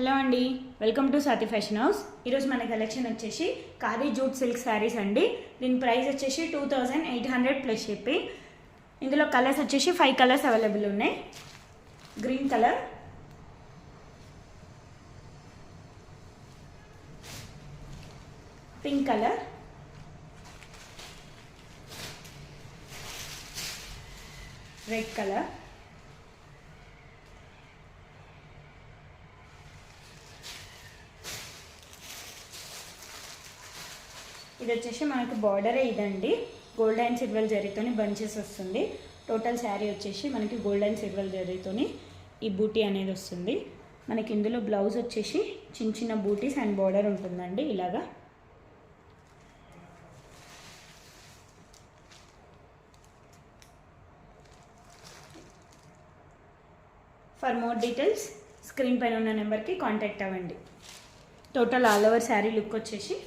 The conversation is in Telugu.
హలో అండి, welcome to Swathi fashion house. ఈరోజు మన కలెక్షన్ వచ్చేసి ఖాదీ జూట్ సిల్క్ శారీస్ అండి. దీని ప్రైస్ వచ్చేసి 2800 ప్లస్ చెప్పి. ఇందులో కలర్స్ వచ్చేసి 5 కలర్స్ అవైలబుల్ ఉన్నాయి. Green colour, pink colour, red colour, ఇది వచ్చేసి మనకు బార్డరే ఇదండి. గోల్డ్ అండ్ సిల్వర్ జరీతోని బంచెస్ వస్తుంది. టోటల్ శారీ వచ్చేసి మనకి గోల్డ్ అండ్ సిల్వర్ జరీతోని ఈ బూటీ అనేది వస్తుంది. మనకి ఇందులో బ్లౌజ్ వచ్చేసి చిన్న చిన్న బూటీస్ అండ్ బార్డర్ ఉంటుందండి ఇలాగా. ఫర్ మోర్ డీటెయిల్స్ స్క్రీన్ పైన ఉన్న నెంబర్కి కాంటాక్ట్ అవ్వండి. Total all over sari look వచ్చేసి